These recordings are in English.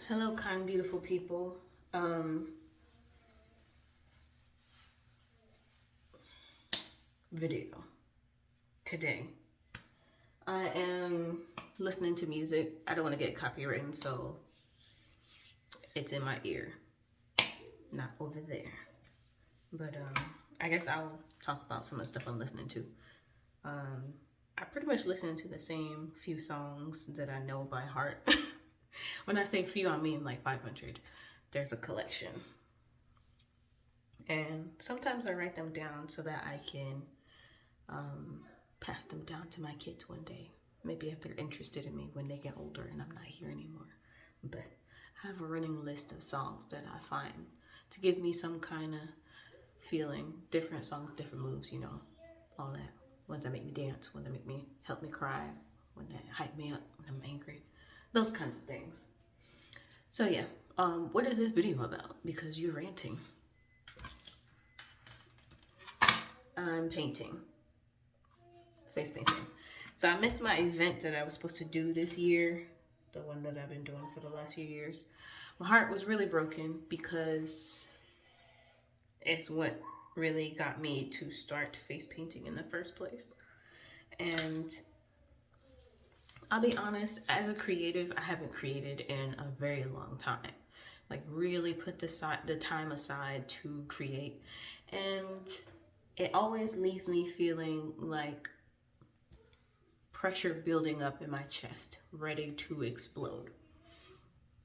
Hello, kind, beautiful people. Video today. I am listening to music. I don't want to get copywritten, so it's in my ear, not over there. But I guess I'll talk about some of the stuff I'm listening to. I pretty much listen to the same few songs that I know by heart. When I say few, I mean like 500. There's a collection. And sometimes I write them down so that I can pass them down to my kids one day. Maybe if they're interested in me when they get older and I'm not here anymore. But I have a running list of songs that I find to give me some kind of feeling. Different songs, different moves, all that. Ones that make me dance, ones that make me help me cry, ones that hype me up when I'm angry. Those kinds of things. So yeah, what is this video about? Because you're ranting. I'm painting. Face painting. So I missed my event that I was supposed to do this year, the one that I've been doing for the last few years. My heart was really broken because it's what really got me to start face painting in the first place. And I'll be honest, as a creative, I haven't created in a very long time. Like really put the time aside to create. And it always leaves me feeling like pressure building up in my chest, ready to explode.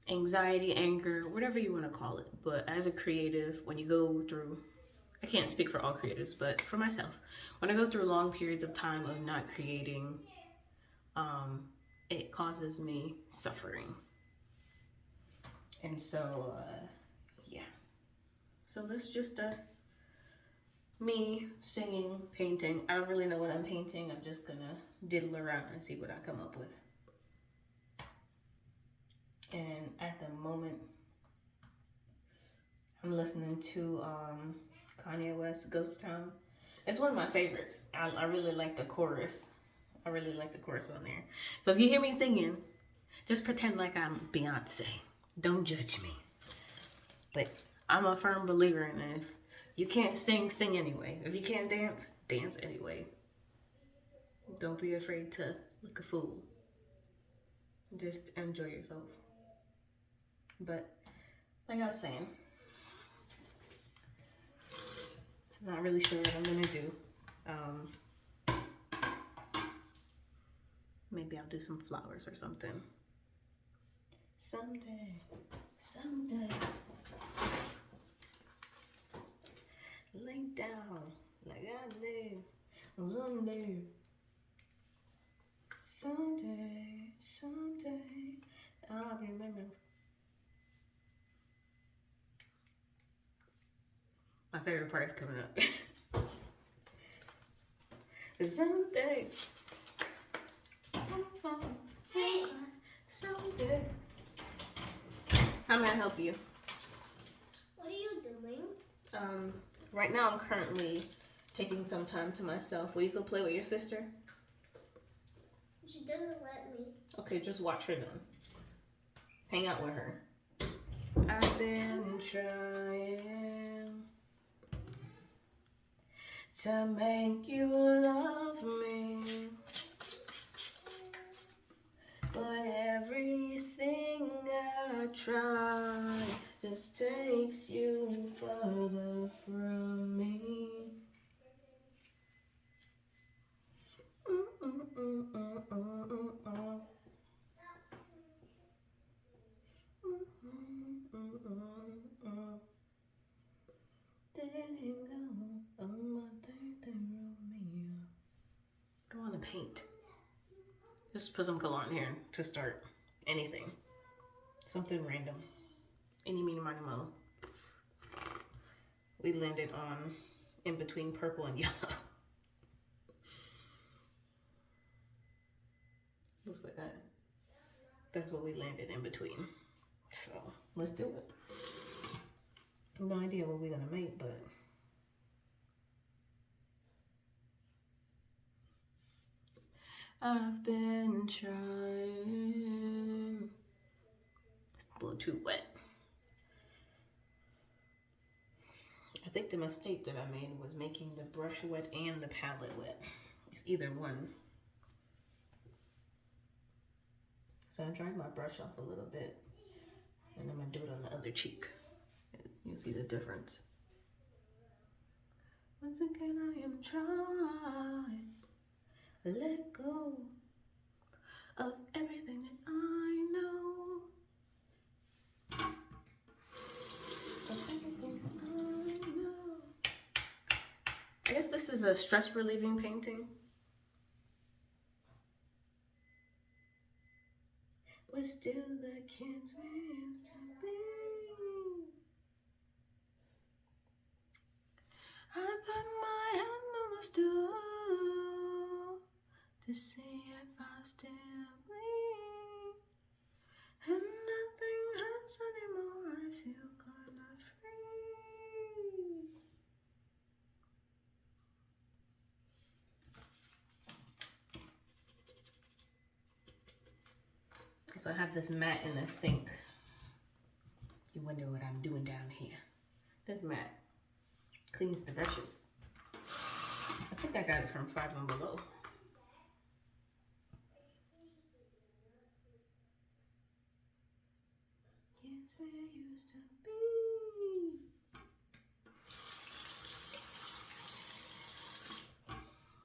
Anxiety, anger, whatever you want to call it. But as a creative, when you go through, I can't speak for all creatives, but for myself, when I go through long periods of time of not creating, it causes me suffering. And so, yeah. So this is just me singing, painting. I don't really know what I'm painting. I'm just gonna diddle around and see what I come up with. And at the moment, I'm listening to Kanye West, Ghost Town. It's one of my favorites. I really like the chorus. I really like the chorus on there. So if you hear me singing, just pretend like I'm Beyonce. Don't judge me. But I'm a firm believer in if you can't sing, sing anyway. If you can't dance, dance anyway. Don't be afraid to look a fool. Just enjoy yourself. But like I was saying, I'm not really sure what I'm gonna do. Maybe I'll do some flowers or something. Someday. Lay down like I live. Someday, I'll remember. My favorite part is coming up. Someday. Someday. How may I help you? What are you doing? Right now I'm currently taking some time to myself. Will you go play with your sister? She doesn't let me. Okay, just watch her then. Hang out with her. I've been trying to make you love me, but everything I try just takes you further from me. I don't want to paint. Just put some color on here to start anything. Something random. Any, meeny, miny, mo. We landed on in between purple and yellow. Looks like that. That's what we landed in between. So let's do it. No idea what we're gonna make, but I've been trying. a little too wet. I think the mistake that I made was making the brush wet and the palette wet. It's either one. So I dried my brush off a little bit, and I'm gonna do it on the other cheek. You'll see the difference. Once again, I am trying to let go of everything that I know. Of everything that I know. I guess this is a stress relieving painting. We're still the kids we used to be. I put my hand on the stool to see if I still bleed. And nothing hurts anymore, I feel kinda free. So I have this mat in the sink. You wonder what I'm doing down here. This mat cleans the brushes. I think I got it from Five and Below. It's where you used to be.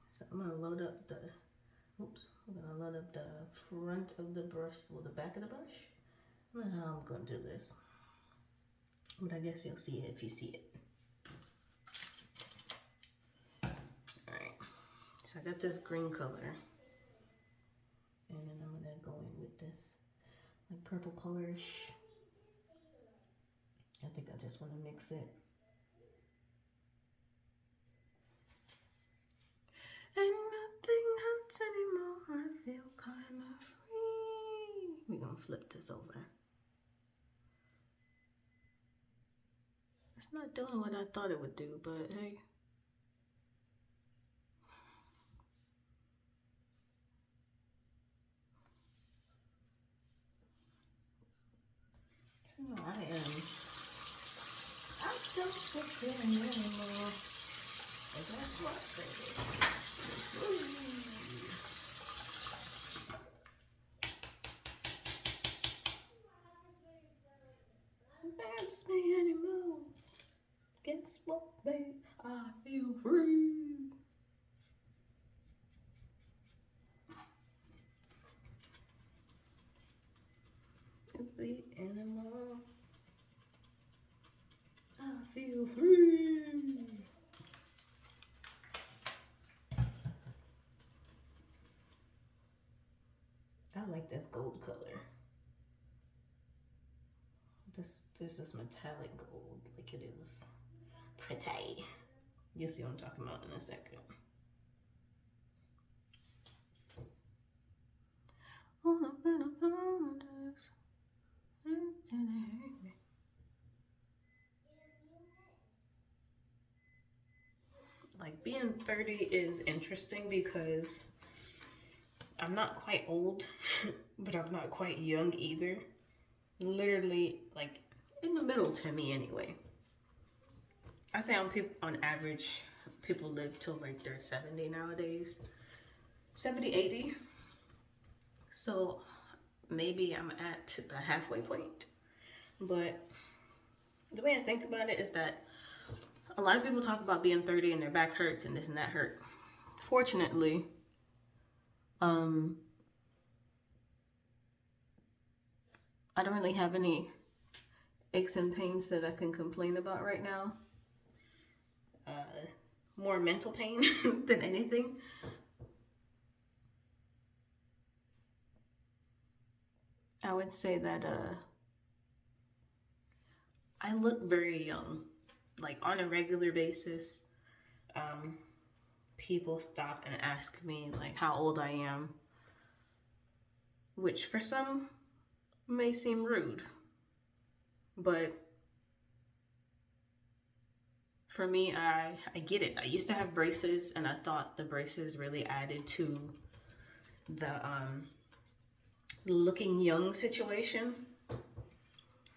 So I'm gonna load up the, I'm gonna load up the front of the brush, well, the back of the brush. I don't know how I'm gonna do this, but I guess you'll see it if you see it. Alright, so I got this green color, and then I'm gonna go in with this like purple colorish. I think I just want to mix it. And nothing hurts anymore, I feel kind of free. We're gonna flip this over. It's not doing what I thought it would do, but hey. So I don't feel anymore. And that's what embarrass me anymore. Guess what, babe? I feel free. Every animal. I feel free. I like this gold color. This is metallic gold, like it is pretty. You'll see what I'm talking about in a second. Like being 30 is interesting because I'm not quite old, but I'm not quite young either. Literally like in the middle to me anyway. I say on average, people live till like they're 70 nowadays. 70, 80. So maybe I'm at the halfway point. But the way I think about it is that a lot of people talk about being 30 and their back hurts and this and that hurt. Fortunately, I don't really have any aches and pains that I can complain about right now. More mental pain than anything. I would say that I look very young. Like on a regular basis, people stop and ask me like how old I am, which for some may seem rude, but for me, I get it. I used to have braces, and I thought the braces really added to the looking young situation.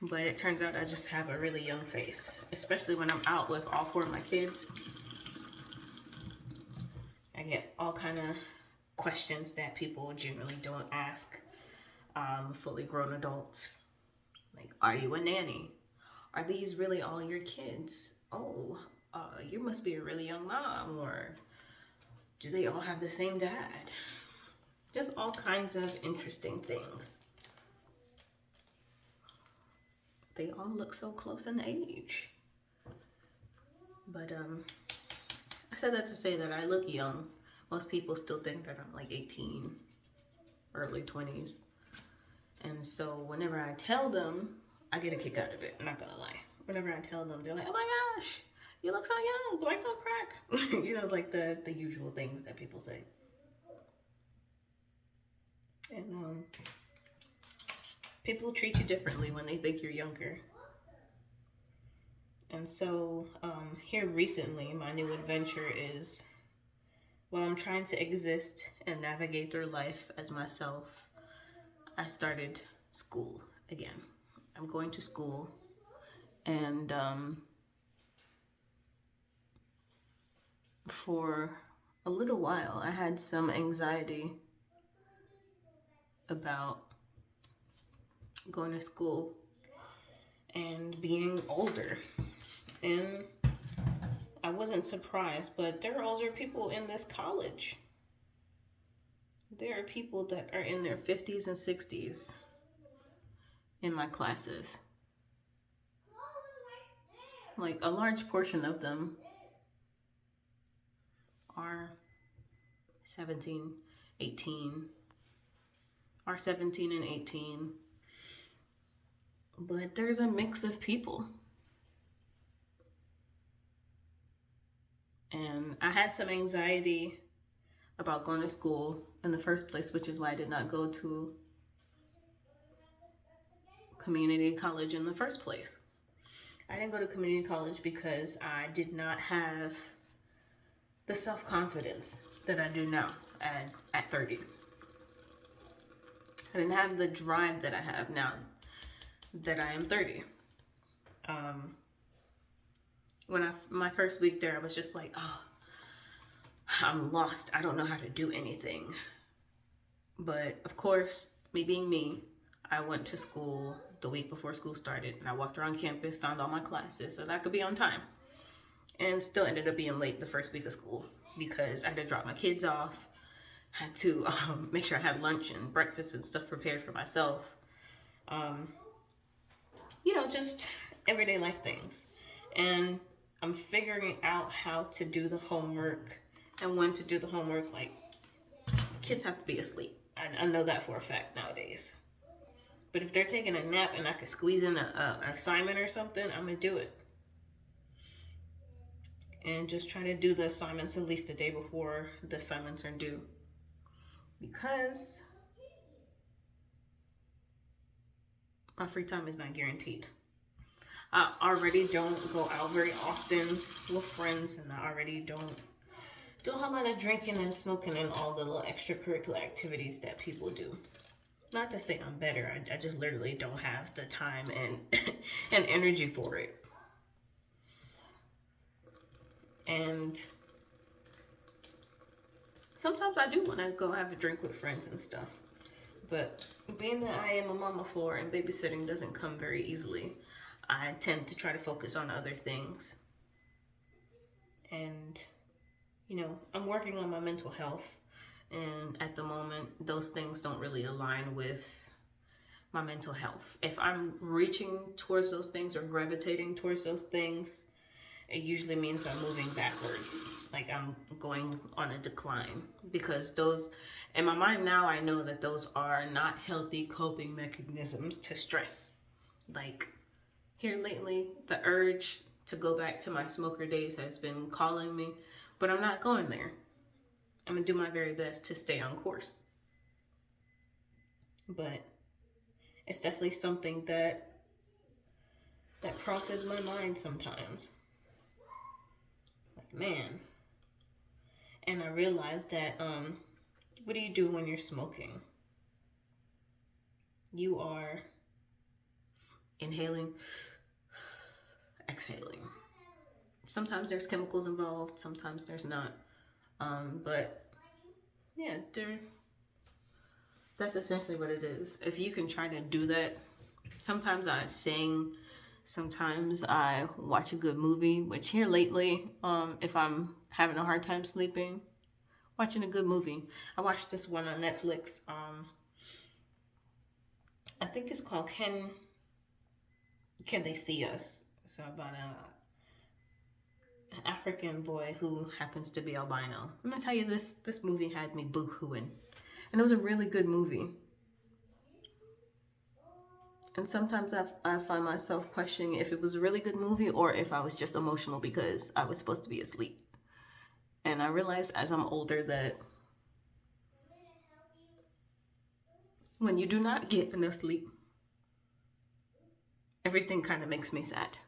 But it turns out I just have a really young face, especially when I'm out with all four of my kids. I get all kind of questions that people generally don't ask fully grown adults. Like, are you a nanny? Are these really all your kids? Oh, you must be a really young mom. Or do they all have the same dad? Just all kinds of interesting things. They all look so close in age. But I said that to say that I look young. Most people still think that I'm like 18, early 20s. And so whenever I tell them, I get a kick out of it. I'm not gonna lie. Whenever I tell them, they're like, "Oh my gosh, you look so young. Black don't crack." You know, like the usual things that people say. And people treat you differently when they think you're younger. And so here recently, my new adventure is, while I'm trying to exist and navigate through life as myself, I started school again. I'm going to school, and for a little while, I had some anxiety about going to school and being older. And I wasn't surprised, but there are older people in this college. There are people that are in their 50s and 60s in my classes. Like, a large portion of them are 17, 18, are 17 and 18. But there's a mix of people. And I had some anxiety about going to school in the first place, which is why I did not go to community college in the first place. I didn't go to community college because I did not have the self-confidence that I do now at 30. I didn't have the drive that I have now that I am 30. My first week there, I was just like, oh, I'm lost. I don't know how to do anything. But of course, me being me, I went to school the week before school started, and I walked around campus, found all my classes so that I could be on time, and still ended up being late the first week of school because I had to drop my kids off, had to make sure I had lunch and breakfast and stuff prepared for myself. Just everyday life things. And I'm figuring out how to do the homework and when to do the homework. Like, kids have to be asleep. I know that for a fact nowadays. But if they're taking a nap and I could squeeze in an assignment or something, I'm going to do it. And just try to do the assignments at least a day before the assignments are due. Because my free time is not guaranteed. I already don't go out very often with friends, and I already don't do a whole lot of drinking and smoking and all the little extracurricular activities that people do. Not to say I'm better, I just literally don't have the time and and energy for it. And sometimes I do want to go have a drink with friends and stuff. But being that I am a mom of four and babysitting doesn't come very easily, I tend to try to focus on other things. And, I'm working on my mental health. And at the moment, those things don't really align with my mental health. If I'm reaching towards those things or gravitating towards those things, it usually means I'm moving backwards. Like, I'm going on a decline. Because those, in my mind now, I know that those are not healthy coping mechanisms to stress. Like, here lately, the urge to go back to my smoker days has been calling me, but I'm not going there. I'm going to do my very best to stay on course. But it's definitely something that crosses my mind sometimes. Like, man. And I realized that, what do you do when you're smoking? You are inhaling, exhaling. Sometimes there's chemicals involved, sometimes there's not. But yeah, that's essentially what it is. If you can try to do that, sometimes I sing, sometimes I watch a good movie, which here lately, if I'm having a hard time sleeping, watching a good movie. I watched this one on Netflix. I think it's called Can They See Us? So about an African boy who happens to be albino. I'm gonna tell you this movie had me boo-hooing. And it was a really good movie. And sometimes I find myself questioning if it was a really good movie or if I was just emotional because I was supposed to be asleep. And I realize as I'm older that when you do not get enough sleep, everything kind of makes me sad.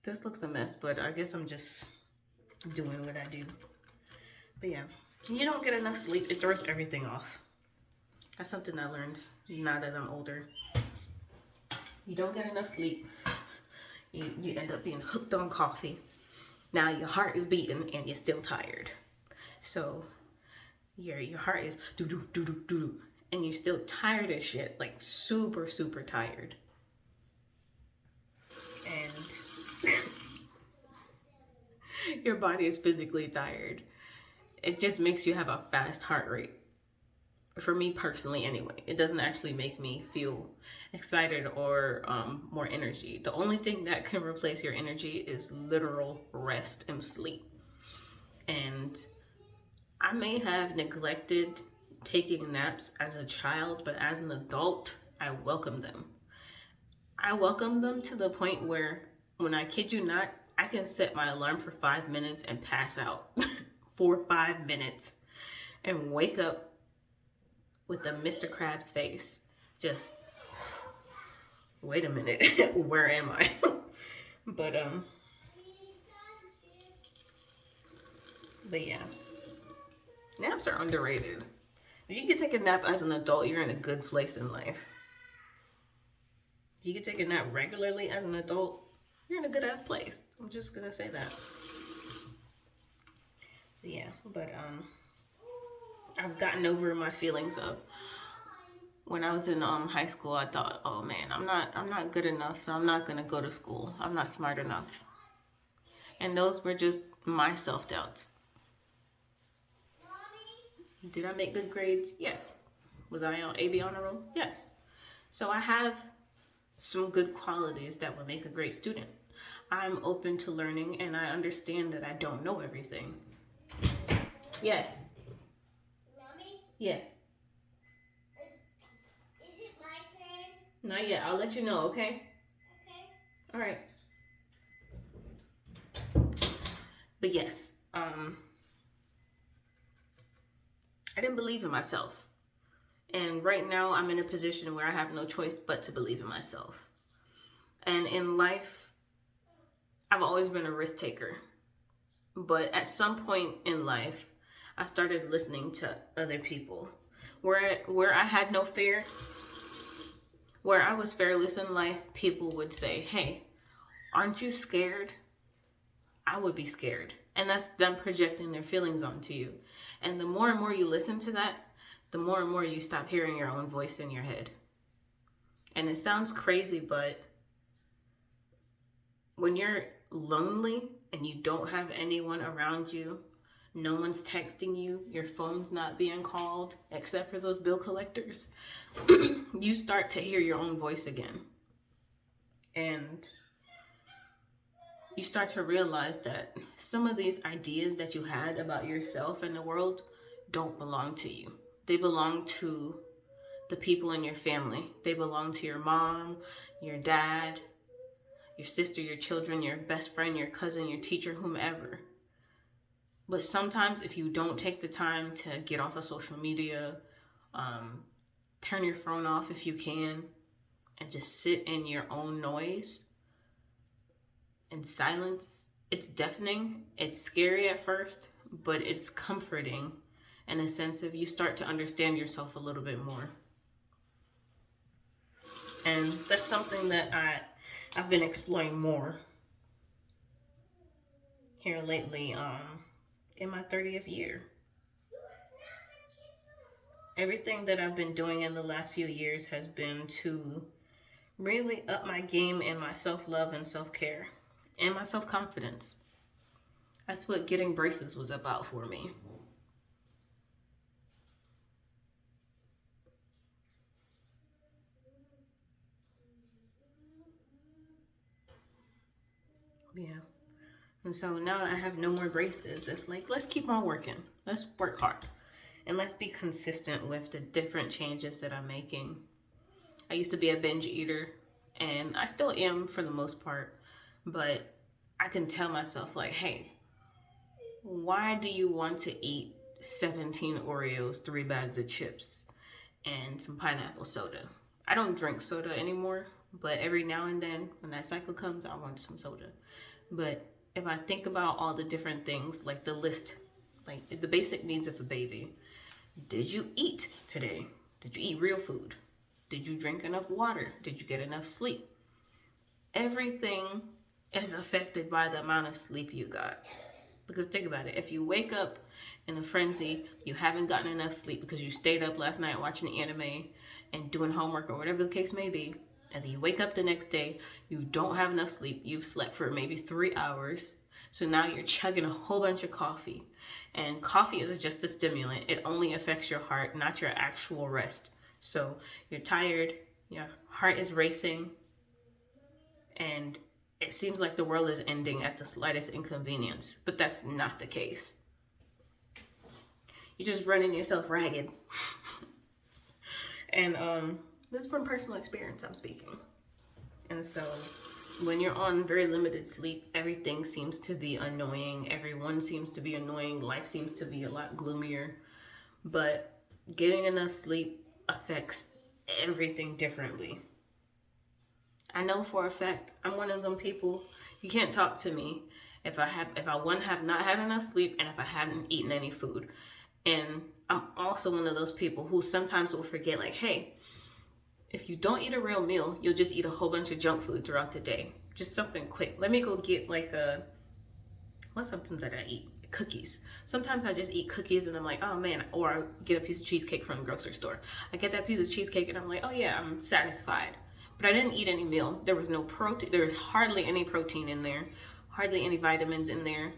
This looks a mess, but I guess I'm just doing what I do. But yeah, you don't get enough sleep, it throws everything off. That's something I learned now that I'm older. You don't get enough sleep, you end up being hooked on coffee. Now your heart is beating and you're still tired. So your heart is do do do do do, and you're still tired as shit, like super super tired. And your body is physically tired. It just makes you have a fast heart rate. For me personally, anyway, it doesn't actually make me feel excited or more energy. The only thing that can replace your energy is literal rest and sleep. And I may have neglected taking naps as a child, but as an adult, I welcome them. I welcome them to the point where, when I kid you not, I can set my alarm for 5 minutes and pass out for 5 minutes and wake up with a Mr. Krabs face. Just, wait a minute, where am I? but but yeah, naps are underrated. If you can take a nap as an adult, you're in a good place in life. If you can take a nap regularly as an adult, you're in a good ass place. I'm just gonna say that. But yeah, but I've gotten over my feelings of when I was in high school. I thought, oh man, I'm not good enough, so I'm not gonna go to school. I'm not smart enough. And those were just my self doubts. Did I make good grades? Yes. Was I on AB honor roll? Yes. So I have some good qualities that would make a great student. I'm open to learning and I understand that I don't know everything. Yes. Mommy, Yes. is it my turn? Not yet. I'll let you know, okay? Okay. All right. But yes, I didn't believe in myself. And right now I'm in a position where I have no choice but to believe in myself. And in life, I've always been a risk taker. But at some point in life, I started listening to other people. Where I had no fear, where I was fearless in life, people would say, "Hey, aren't you scared?" I would be scared. And that's them projecting their feelings onto you. And the more and more you listen to that, the more and more you stop hearing your own voice in your head. And it sounds crazy, but when you're lonely and you don't have anyone around you, no one's texting you, your phone's not being called, except for those bill collectors, you start to hear your own voice again. And you start to realize that some of these ideas that you had about yourself and the world don't belong to you. They belong to the people in your family. They belong to your mom, your dad, your sister, your children, your best friend, your cousin, your teacher, whomever. But sometimes if you don't take the time to get off of social media, turn your phone off if you can, and just sit in your own noise and silence, it's deafening. It's scary at first, but it's comforting in a sense of you start to understand yourself a little bit more. And that's something that I've been exploring more here lately, in my 30th year. Everything that I've been doing in the last few years has been to really up my game in my self love and self care and my self confidence. That's what getting braces was about for me. Yeah. And so now I have no more braces. It's like, let's keep on working. Let's work hard. And let's be consistent with the different changes that I'm making. I used to be a binge eater, and I still am for the most part, but I can tell myself, like, hey, why do you want to eat 17 Oreos, 3 bags of chips, and some pineapple soda? I don't drink soda anymore, but every now and then when that cycle comes, I want some soda. But if I think about all the different things, like the list, like the basic needs of a baby, did you eat today? Did you eat real food? Did you drink enough water? Did you get enough sleep? Everything is affected by the amount of sleep you got. Because think about it, if you wake up in a frenzy, you haven't gotten enough sleep because you stayed up last night watching anime and doing homework or whatever the case may be, and then you wake up the next day, you don't have enough sleep, you've slept for maybe 3 hours, so now you're chugging a whole bunch of coffee. And coffee is just a stimulant, it only affects your heart, not your actual rest. So you're tired, your heart is racing, and it seems like the world is ending at the slightest inconvenience, but that's not the case. You're just running yourself ragged. And this is from personal experience I'm speaking. And so when you're on very limited sleep, everything seems to be annoying. Everyone seems to be annoying. Life seems to be a lot gloomier. But getting enough sleep affects everything differently. I know for a fact I'm one of them people. You can't talk to me if I one have not had enough sleep and if I haven't eaten any food. And I'm also one of those people who sometimes will forget, like, hey, if you don't eat a real meal, you'll just eat a whole bunch of junk food throughout the day. Just something quick. Let me go get like what's something that I eat? Cookies. Sometimes I just eat cookies and I'm like, oh man, or I get a piece of cheesecake from the grocery store. I get that piece of cheesecake and I'm like, oh yeah, I'm satisfied. But I didn't eat any meal. There was no protein. There was hardly any protein in there, hardly any vitamins in there.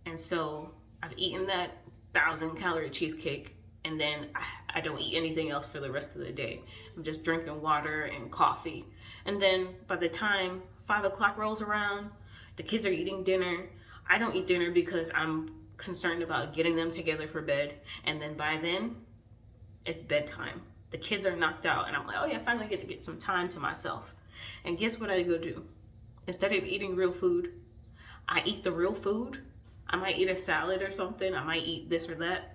And so I've eaten that 1,000 calorie cheesecake and then I don't eat anything else for the rest of the day. I'm just drinking water and coffee. And then by the time 5 o'clock rolls around, the kids are eating dinner. I don't eat dinner because I'm concerned about getting them together for bed. And then by then, it's bedtime. The kids are knocked out, and I'm like, oh yeah, I finally get to get some time to myself. And guess what I go do? Instead of eating real food, I eat the real food. I might eat a salad or something. I might eat this or that.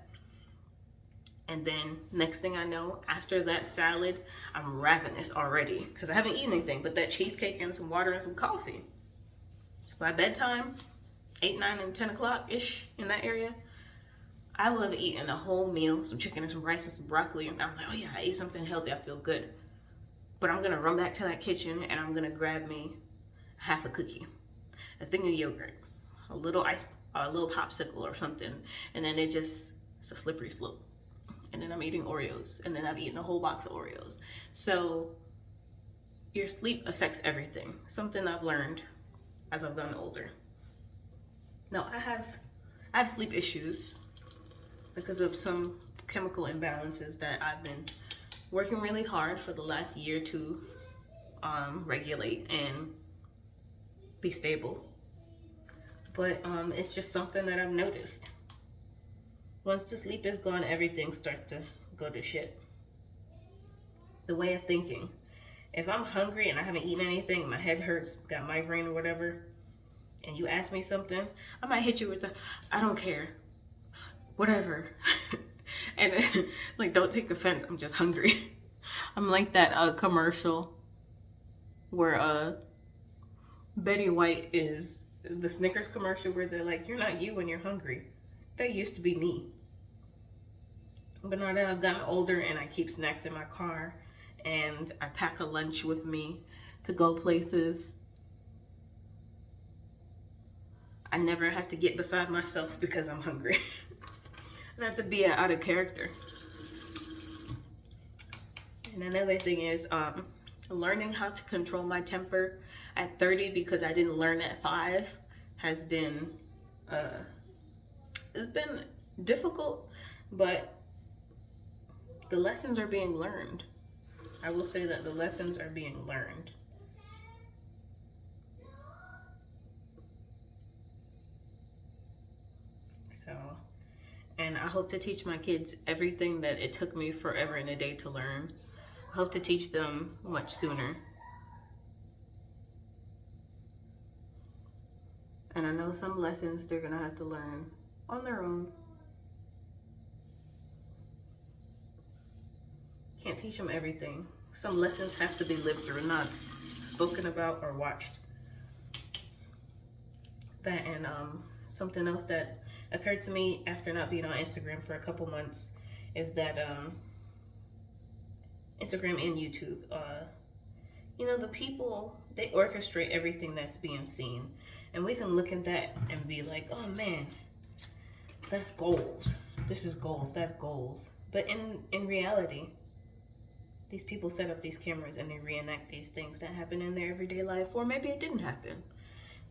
And then next thing I know, after that salad, I'm ravenous already because I haven't eaten anything but that cheesecake and some water and some coffee. So by bedtime, 8, 9, and 10 o'clock ish in that area, I will have eaten a whole meal, some chicken and some rice and some broccoli, and I'm like, oh yeah, I ate something healthy, I feel good. But I'm gonna run back to that kitchen and I'm gonna grab me half a cookie, a thing of yogurt, a little popsicle or something, and then it's a slippery slope. And then I'm eating Oreos, and then I've eaten a whole box of Oreos. So your sleep affects everything. Something I've learned as I've gotten older. Now I have sleep issues because of some chemical imbalances that I've been working really hard for the last year to regulate and be stable. But it's just something that I've noticed. Once the sleep is gone, everything starts to go to shit. The way of thinking. If I'm hungry and I haven't eaten anything, my head hurts, got migraine or whatever, and you ask me something, I might hit you with the, I don't care, whatever. And like, don't take offense, I'm just hungry. I'm like that commercial where Betty White is the Snickers commercial where they're like, you're not you when you're hungry. That used to be me. But now that I've gotten older and I keep snacks in my car and I pack a lunch with me to go places. I never have to get beside myself because I'm hungry. I have to be out of character. And another thing is learning how to control my temper at 30 because I didn't learn at 5 has been it's been difficult, but the lessons are being learned. I will say that the lessons are being learned. So, and I hope to teach my kids everything that it took me forever and a day to learn. I hope to teach them much sooner. And I know some lessons they're gonna have to learn on their own. Can't teach them everything. Some lessons have to be lived through, not spoken about or watched. That and something else that occurred to me after not being on Instagram for a couple months is that Instagram and YouTube, the people, they orchestrate everything that's being seen. And we can look at that and be like, oh man, that's goals. This is goals, that's goals. But in reality, these people set up these cameras and they reenact these things that happen in their everyday life, or maybe it didn't happen.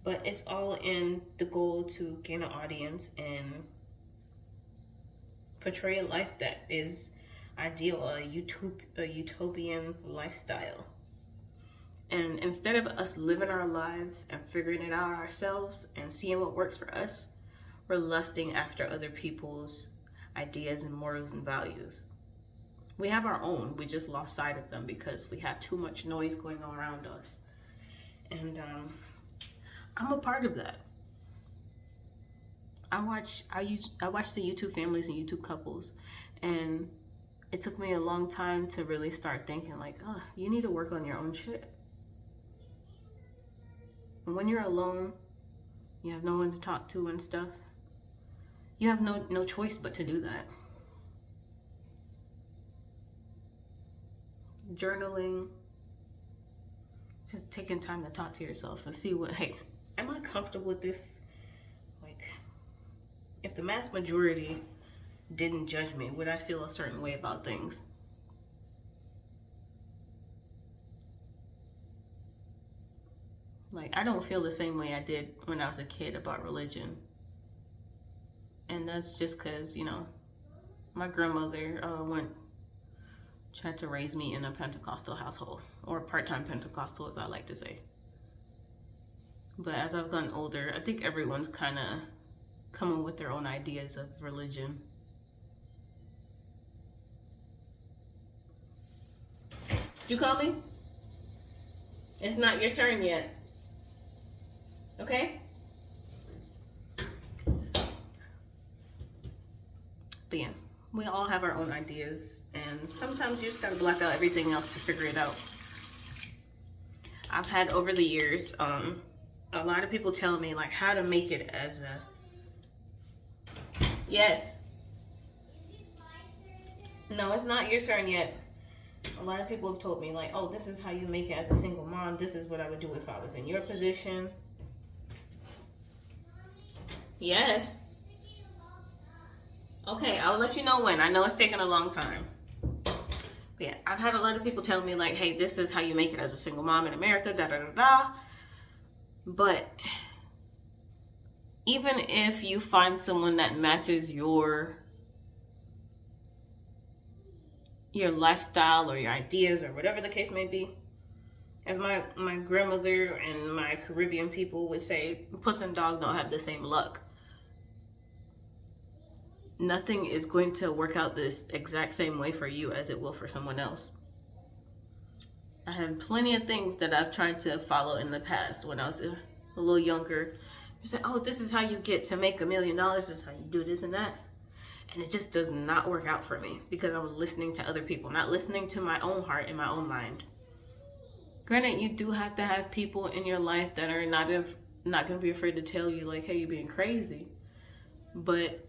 But it's all in the goal to gain an audience and portray a life that is ideal, a utopian lifestyle. And instead of us living our lives and figuring it out ourselves and seeing what works for us, we're lusting after other people's ideas and morals and values. We have our own, we just lost sight of them because we have too much noise going on around us. And I'm a part of that. I watch the YouTube families and YouTube couples, and it took me a long time to really start thinking like, oh, you need to work on your own shit. And when you're alone, you have no one to talk to and stuff, you have no choice but to do that. Journaling, just taking time to talk to yourself and see hey, am I comfortable with this? Like, if the mass majority didn't judge me, would I feel a certain way about things? Like, I don't feel the same way I did when I was a kid about religion. And that's just because, my grandmother tried to raise me in a Pentecostal household, or part-time Pentecostal, as I like to say. But as I've gotten older, I think everyone's kind of coming with their own ideas of religion. Did you call me? It's not your turn yet. Okay? But yeah, we all have our own ideas, and sometimes you just gotta black out everything else to figure it out. I've had over the years, a lot of people tell me like how to make it as a... Yes. No, it's not your turn yet. A lot of people have told me like, oh, this is how you make it as a single mom. This is what I would do if I was in your position. Yes. Okay, I'll let you know when. I know it's taking a long time. But yeah, I've had a lot of people tell me like, hey, this is how you make it as a single mom in America, da da da da. But even if you find someone that matches your lifestyle or your ideas or whatever the case may be, as my grandmother and my Caribbean people would say, puss and dog don't have the same luck. Nothing is going to work out this exact same way for you as it will for someone else. I have plenty of things that I've tried to follow in the past when I was a little younger. You say, oh, this is how you get to make $1 million. This is how you do this and that. And it just does not work out for me because I'm listening to other people, not listening to my own heart and my own mind. Granted, you do have to have people in your life that are not going to be afraid to tell you like, hey, you're being crazy. But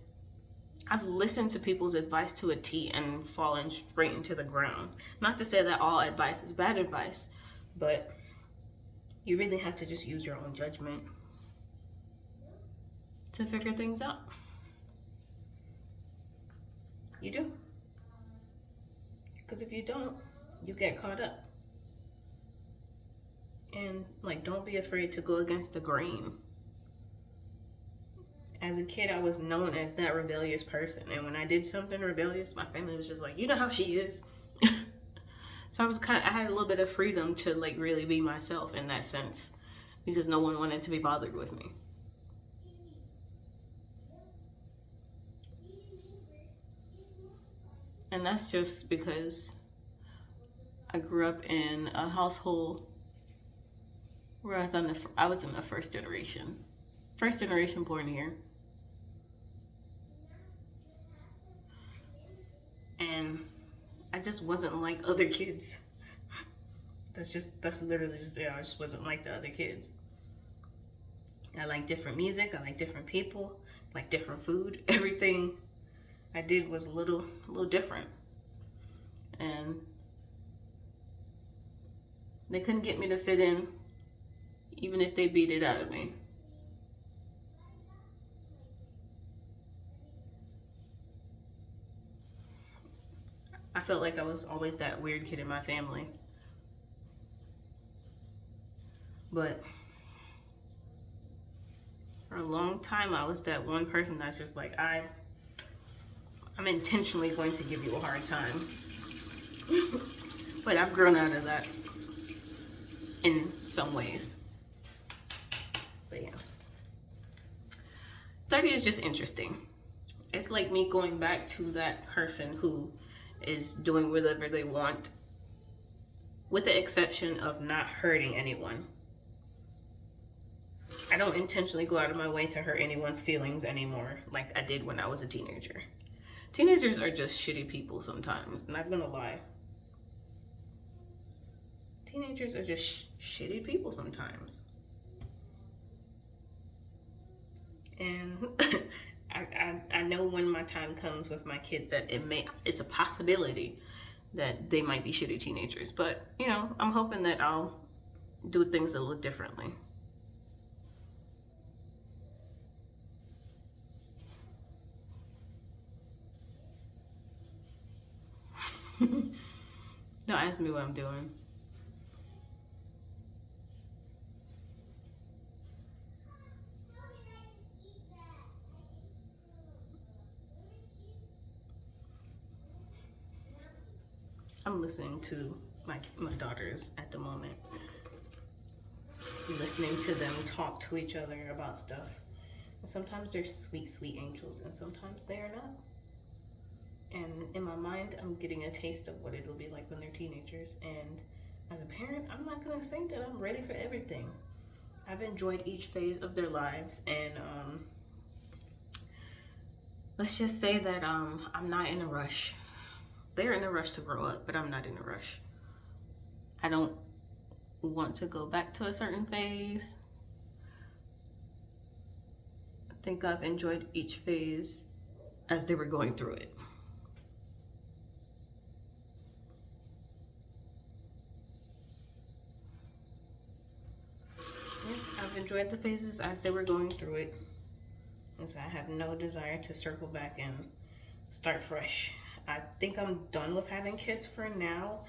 I've listened to people's advice to a T and fallen straight into the ground. Not to say that all advice is bad advice, but you really have to just use your own judgment to figure things out. You do. Because if you don't, you get caught up. And like, don't be afraid to go against the grain. As a kid, I was known as that rebellious person. And when I did something rebellious, my family was just like, you know how she is. So I had a little bit of freedom to like really be myself in that sense, because no one wanted to be bothered with me. And that's just because I grew up in a household where I was in the first generation born here. And I just wasn't like other kids. That's literally just it. I just wasn't like the other kids. I like different music, I like different people, I like different food. Everything I did was a little different. And they couldn't get me to fit in, even if they beat it out of me. I felt like I was always that weird kid in my family. But for a long time, I was that one person that's just like, I'm intentionally going to give you a hard time. But I've grown out of that in some ways. But yeah. 30 is just interesting. It's like me going back to that person who is doing whatever they want, with the exception of not hurting anyone. I don't intentionally go out of my way to hurt anyone's feelings anymore like I did when I was a teenager. Teenagers are just shitty people sometimes, not gonna lie. Teenagers are just shitty people sometimes. And I know when my time comes with my kids that it's a possibility that they might be shitty teenagers. But, you know, I'm hoping that I'll do things a little differently. Don't ask me what I'm doing. I'm listening to my daughters at the moment. Listening to them talk to each other about stuff. And sometimes they're sweet, sweet angels, and sometimes they are not. And in my mind, I'm getting a taste of what it'll be like when they're teenagers. And as a parent, I'm not gonna say that I'm ready for everything. I've enjoyed each phase of their lives, and let's just say that I'm not in a rush. They're in a rush to grow up, but I'm not in a rush. I don't want to go back to a certain phase. I think I've enjoyed each phase as they were going through it. Yes, I've enjoyed the phases as they were going through it. And so I have no desire to circle back and start fresh. I think I'm done with having kids for now.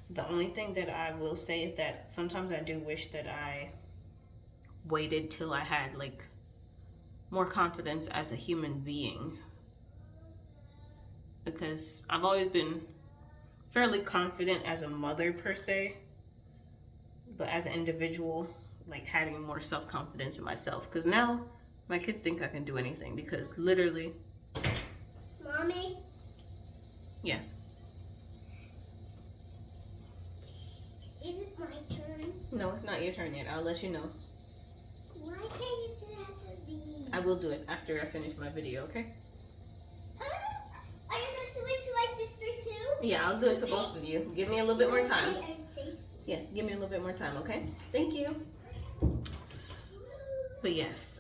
The only thing that I will say is that sometimes I do wish that I waited till I had like more confidence as a human being, because I've always been fairly confident as a mother per se, but as an individual, like having more self-confidence in myself, because now my kids think I can do anything, because literally. Mommy? Yes. Is it my turn? No, it's not your turn yet. I'll let you know. Why can't you do that to me? I will do it after I finish my video, okay? Are you going to do it to my sister too? Yeah, I'll do it to both of you. Give me a little bit more time. Okay, tasty. Yes, give me a little bit more time, okay? Thank you. But yes,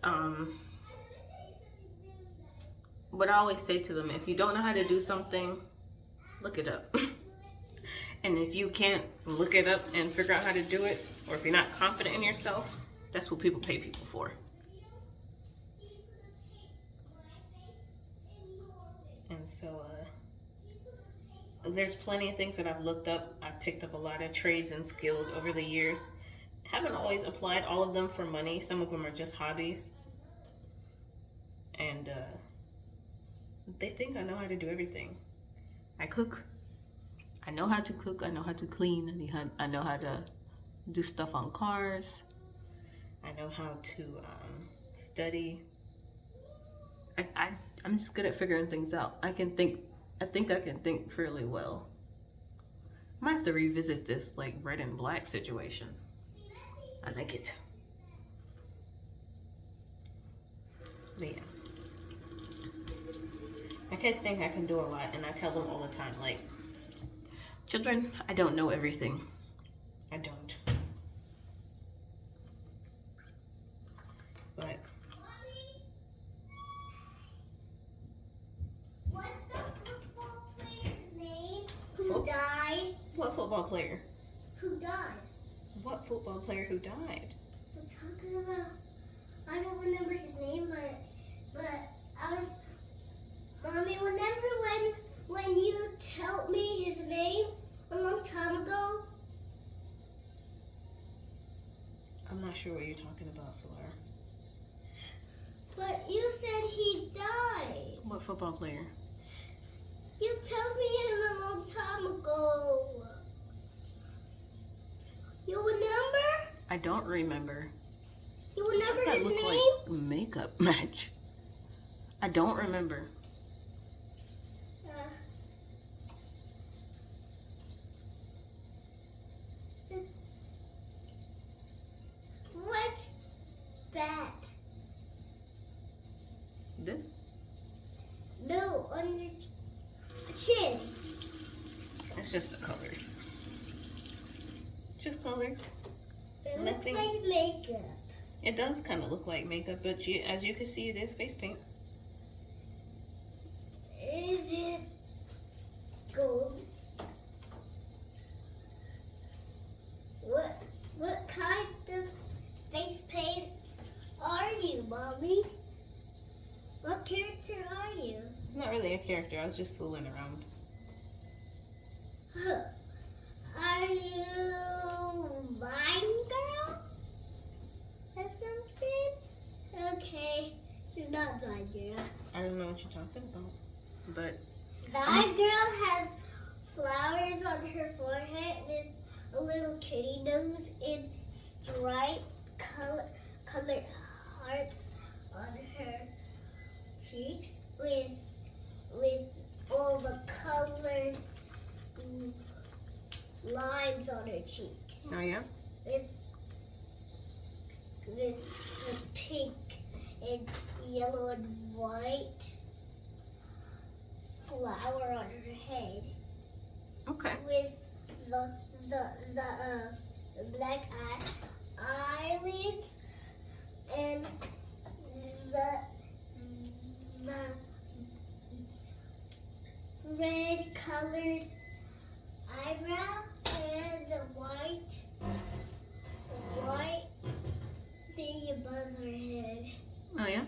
But I always say to them, if you don't know how to do something, look it up. And if you can't look it up and figure out how to do it, or if you're not confident in yourself, that's what people pay people for. And so there's plenty of things that I've looked up. I've picked up a lot of trades and skills over the years. Haven't always applied all of them for money. Some of them are just hobbies. And they think I know how to do everything. I cook. I know how to cook. I know how to clean. I know how to do stuff on cars. I know how to study. I'm just good at figuring things out. I think I can think fairly well. I might have to revisit this like red and black situation. I like it. But yeah. My kids think I can do a lot, and I tell them all the time, like, children, I don't know everything. I don't. But What's the football player's name who died? what football player? Who died? What football player who died? I'm talking about. I don't remember his name, but I was. Mommy, remember when you told me his name a long time ago? I'm not sure what you're talking about, Solar. But you said he died. What football player? You told me him a long time ago. You remember? I don't remember. You remember Does that his look name? like makeup match? I don't remember. What's that? This? No, on your chin. It's just the colors. Just colors. It Nothing. looks like makeup. It does kind of look like makeup, but as you can see, it is face paint. Is it gold? What kind of face paint are you, Mommy? What character are you? It's not really a character. I was just fooling around. Huh. Are you Mine Girl? Or something? Okay, you're not Mine Girl. I don't know what you're talking about, but That girl has flowers on her forehead with a little kitty nose and striped colored hearts on her cheeks with all the colored lines on her cheeks. oh yeah. With pink and yellow and white flower on her head. Okay. With the black eyelids and the red colored eyebrow and the white thing above her head. Oh yeah.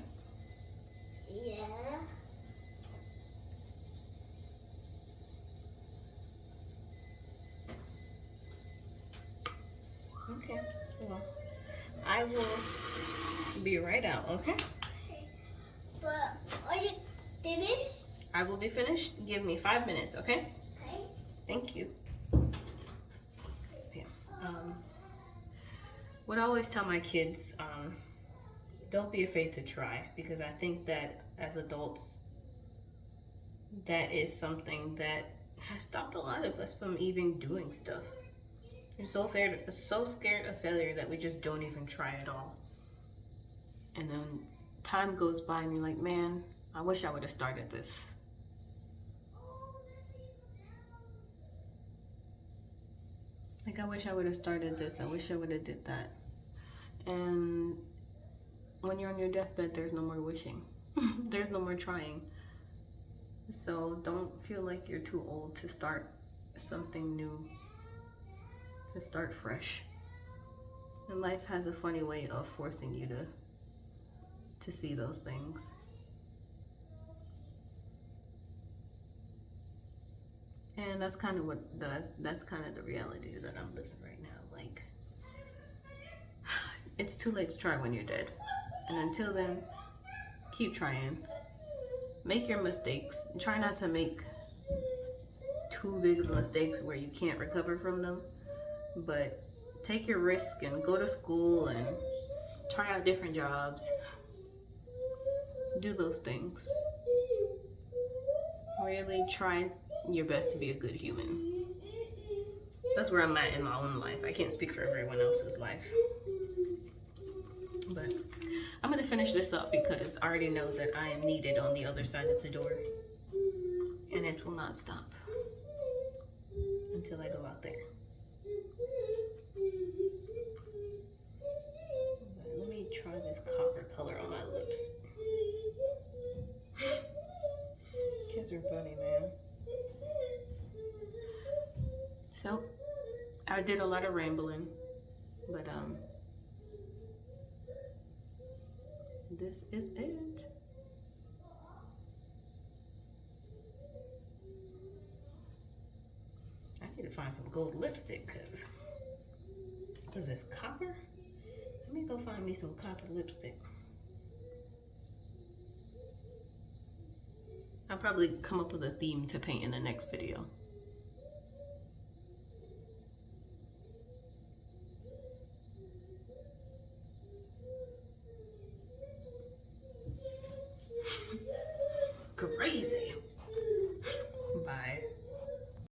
Yeah. Okay. Well, I will be right out. Okay. But are you finished? I will be finished. Give me 5 minutes. Okay. Okay. Thank you. Yeah. What I always tell my kids, don't be afraid to try, because I think that as adults, that is something that has stopped a lot of us from even doing stuff. We're so scared of failure that we just don't even try at all. And then time goes by and you're like, man, I wish I would have started this. Like, I wish I would have started this. I wish I would have did that. And when you're on your deathbed, there's no more wishing. There's no more trying. So don't feel like you're too old to start something new, to start fresh. And life has a funny way of forcing you to see those things. And that's kind of that's kind of the reality that I'm living right now. Like, it's too late to try when you're dead. And until then, keep trying. Make your mistakes. Try not to make too big of mistakes where you can't recover from them. But take your risk and go to school and try out different jobs. Do those things. Really try your best to be a good human. That's where I'm at in my own life. I can't speak for everyone else's life. But I'm going to finish this up because I already know that I am needed on the other side of the door. And it will not stop until I go out there. But let me try this copper color on my lips. Kids are funny, man. So, I did a lot of rambling, but this is it. I need to find some gold lipstick, cause this copper? Let me go find me some copper lipstick. I'll probably come up with a theme to paint in the next video.